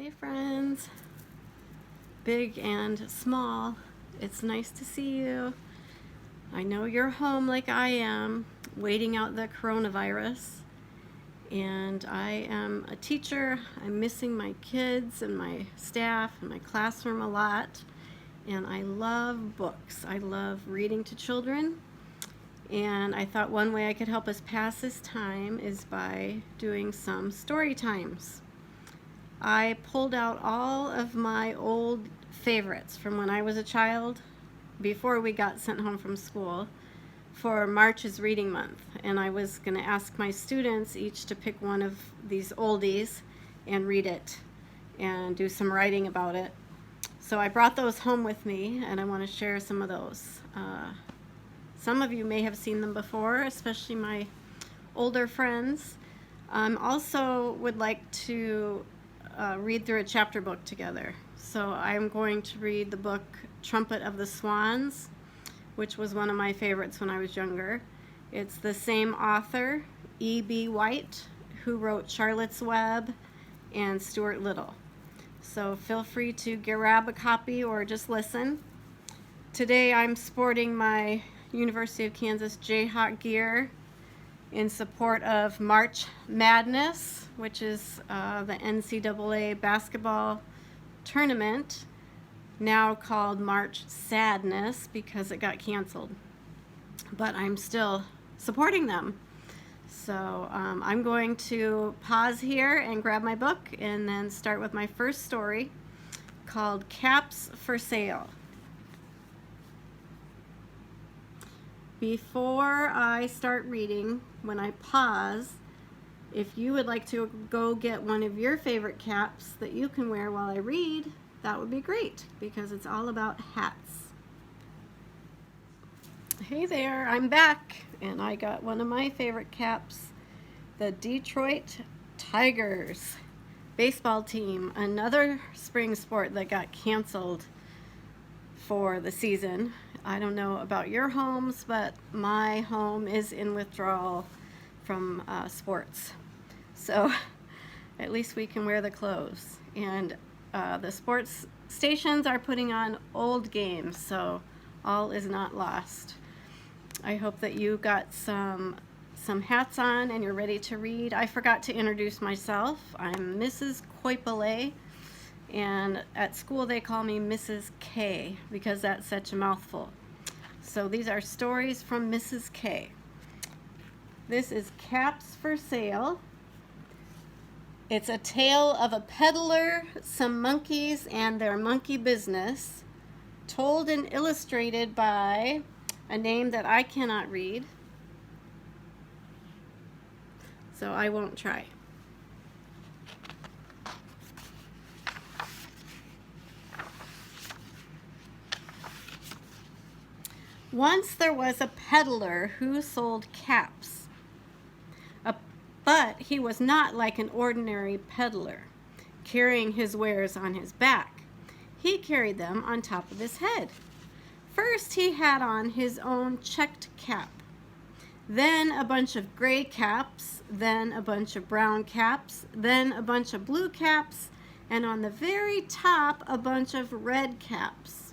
Hey friends, big and small, it's nice to see you. I know you're home like I am, waiting out the coronavirus, and I am a teacher. I'm missing my kids and my staff and my classroom a lot, and I love books. I love reading to children, and I thought one way I could help us pass this time is by doing some story times. I pulled out all of my old favorites from when I was a child before we got sent home from school for March's Reading Month, and I was going to ask my students each to pick one of these oldies and read it and do some writing about it. So I brought those home with me, and I want to share some of those. Some of you may have seen them before, especially my older friends. Also would like to read through a chapter book together. So I'm going to read the book Trumpet of the Swans, which was one of my favorites when I was younger. It's the same author, E.B. White, who wrote Charlotte's Web and Stuart Little. So feel free to grab a copy or just listen. Today I'm sporting my University of Kansas Jayhawk gear in support of March Madness, which is the NCAA basketball tournament, now called March Sadness because it got canceled. But I'm still supporting them. So I'm going to pause here and grab my book and then start with my first story called Caps for Sale. Before I start reading, when I pause, if you would like to go get one of your favorite caps that you can wear while I read, that would be great because it's all about hats. Hey there, I'm back, and I got one of my favorite caps, the Detroit Tigers baseball team, another spring sport that got canceled for the season. I don't know about your homes, but my home is in withdrawal from sports. So at least we can wear the clothes. And the sports stations are putting on old games, so all is not lost. I hope that you got some hats on and you're ready to read. I forgot to introduce myself. I'm Mrs. Koipale. And at school they call me Mrs. K because that's such a mouthful. So these are stories from Mrs. K. This is Caps for Sale. It's a tale of a peddler, some monkeys, and their monkey business, told and illustrated by a name that I cannot read, so I won't try. Once there was a peddler who sold caps, but he was not like an ordinary peddler, carrying his wares on his back. He carried them on top of his head. First he had on his own checked cap, then a bunch of gray caps, then a bunch of brown caps, then a bunch of blue caps, and on the very top a bunch of red caps.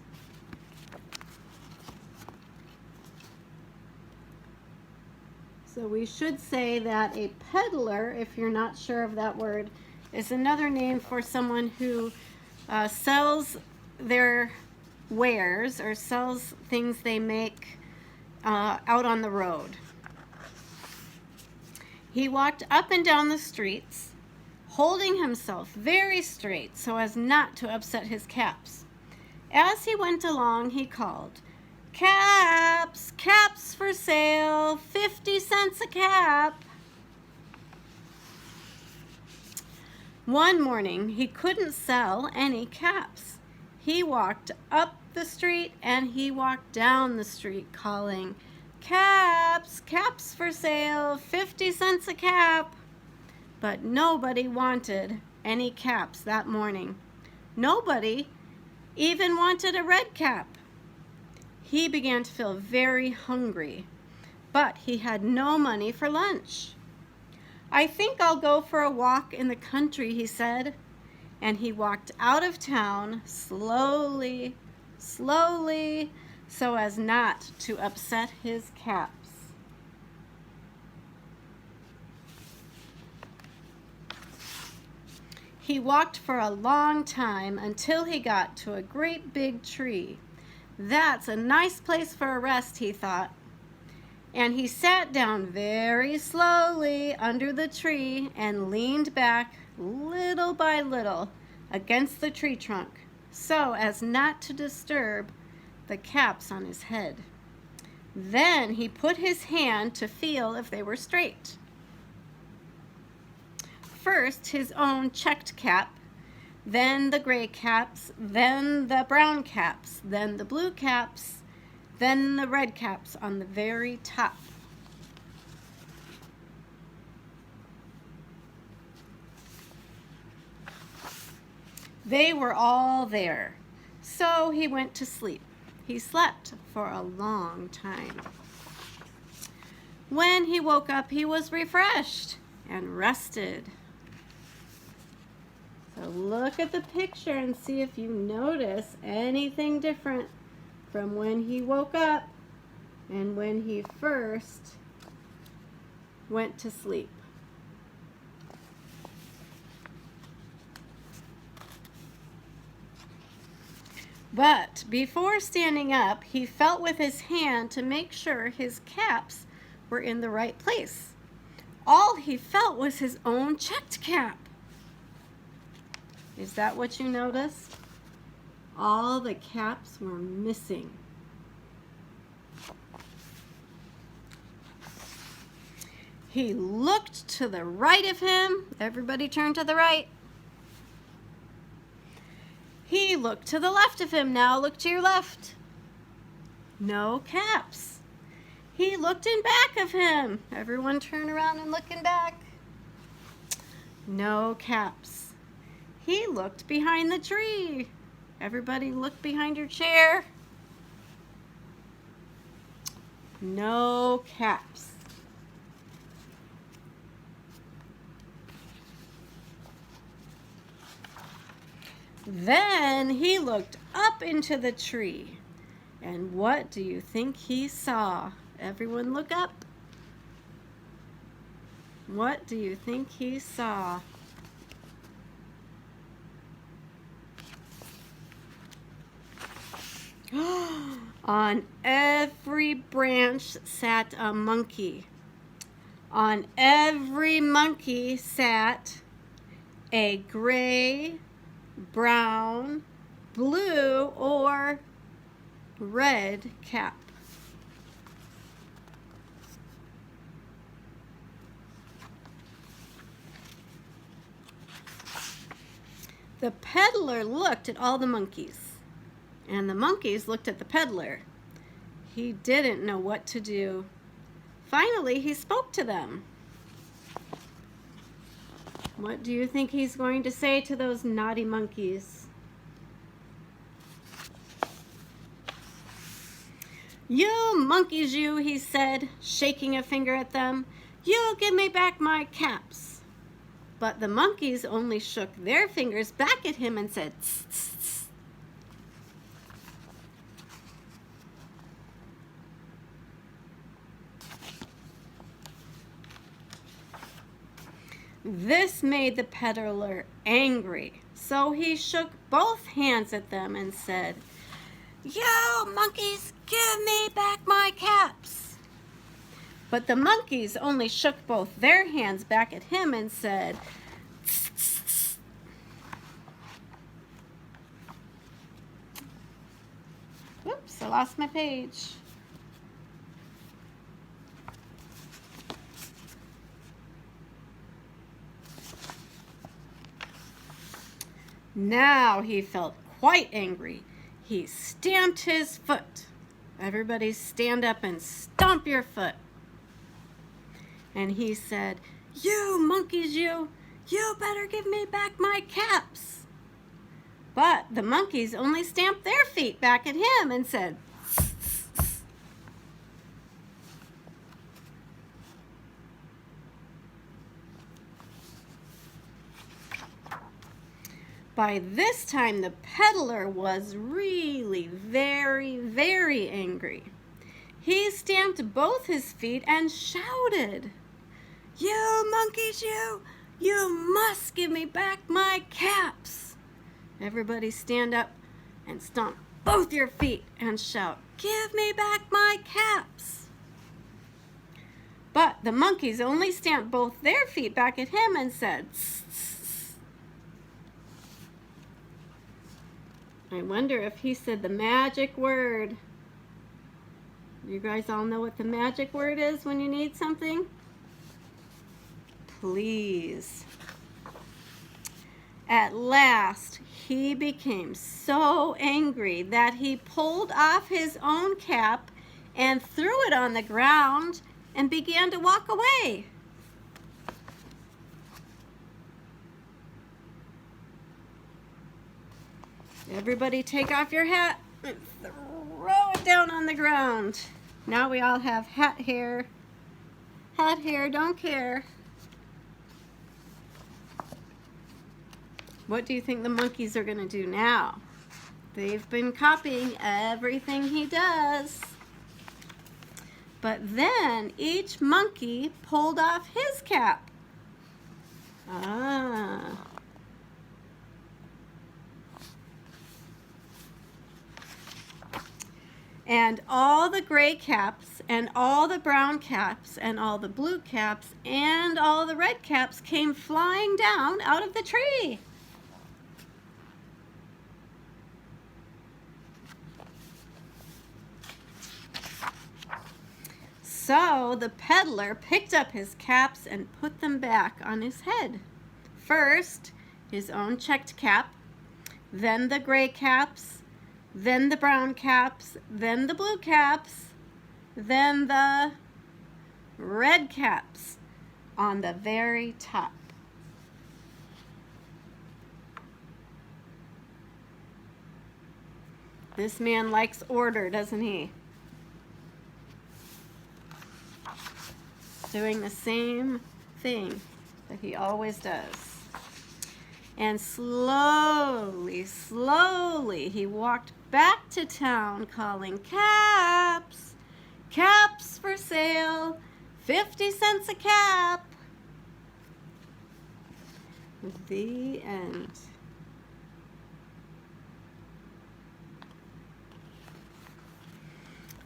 So we should say that a peddler, if you're not sure of that word, is another name for someone who sells their wares or sells things they make out on the road. He walked up and down the streets, holding himself very straight so as not to upset his caps. As he went along, he called, "Caps, caps for sale, 50 cents a cap." One morning, he couldn't sell any caps. He walked up the street and he walked down the street calling, "Caps, caps for sale, 50 cents a cap." But nobody wanted any caps that morning. Nobody even wanted a red cap. He began to feel very hungry, but he had no money for lunch. "I think I'll go for a walk in the country," he said. and he walked out of town slowly, slowly, so as not to upset his caps. He walked for a long time until he got to a great big tree. That's a nice place for a rest, he thought. And he sat down very slowly under the tree and leaned back little by little against the tree trunk so as not to disturb the caps on his head. Then he put his hand to feel if they were straight. First his own checked cap, then the gray caps, then the brown caps, then the blue caps, then the red caps on the very top. They were all there, so he went to sleep. He slept for a long time. When he woke up, he was refreshed and rested. So look at the picture and see if you notice anything different from when he woke up and when he first went to sleep. But before standing up, he felt with his hand to make sure his caps were in the right place. All he felt was his own checked cap. Is that what you noticed? All the caps were missing. He looked to the right of him. Everybody turn to the right. He looked to the left of him. Now look to your left. No caps. He looked in back of him. Everyone turn around and look in back. No caps. He looked behind the tree. Everybody look behind your chair. No caps. Then he looked up into the tree. And what do you think he saw? Everyone look up. What do you think he saw? On every branch sat a monkey. On every monkey sat a gray, brown, blue, or red cap. The peddler looked at all the monkeys. And the monkeys looked at the peddler. He didn't know what to do. Finally, he spoke to them. What do you think he's going to say to those naughty monkeys? You monkeys, you, he said, shaking a finger at them. You give me back my caps. But the monkeys only shook their fingers back at him and said, tss, tss, tss. This made the peddler angry, so he shook both hands at them and said, You monkeys, give me back my caps. But the monkeys only shook both their hands back at him and said, Tss, tss, tss. Whoops, I lost my page. Now he felt quite angry. He stamped his foot. Everybody stand up and stomp your foot. And he said, You monkeys, you better give me back my caps. But the monkeys only stamped their feet back at him and said, Tss, tss, tss. By this time, the peddler was really very, very angry. He stamped both his feet and shouted, "You monkeys, you must give me back my caps." Everybody stand up and stomp both your feet and shout, "Give me back my caps." But the monkeys only stamped both their feet back at him and said, "Tss, tss." I wonder if he said the magic word. You guys all know what the magic word is when you need something? Please. At last, he became so angry that he pulled off his own cap and threw it on the ground and began to walk away. Everybody take off your hat and throw it down on the ground. Now we all have hat hair. Hat hair, don't care. What do you think the monkeys are going to do now? They've been copying everything he does. But then each monkey pulled off his cap. And all the gray caps and all the brown caps and all the blue caps and all the red caps came flying down out of the tree. So the peddler picked up his caps and put them back on his head. First, his own checked cap, then the gray caps, then the brown caps, then the blue caps, then the red caps on the very top. This man likes order, doesn't he? Doing the same thing that he always does. And slowly, slowly, he walked back to town calling, "Caps! Caps for sale! 50 cents a cap!" The end.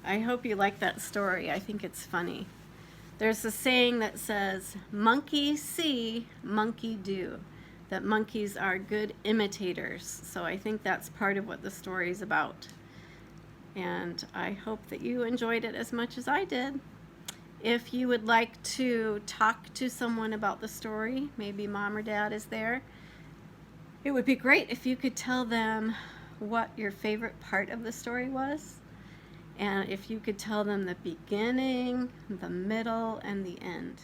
I hope you like that story. I think it's funny. There's a saying that says, "Monkey see, monkey do." That monkeys are good imitators. So I think that's part of what the story is about. And I hope that you enjoyed it as much as I did. If you would like to talk to someone about the story, maybe mom or dad is there, it would be great if you could tell them what your favorite part of the story was. And if you could tell them the beginning, the middle, and the end.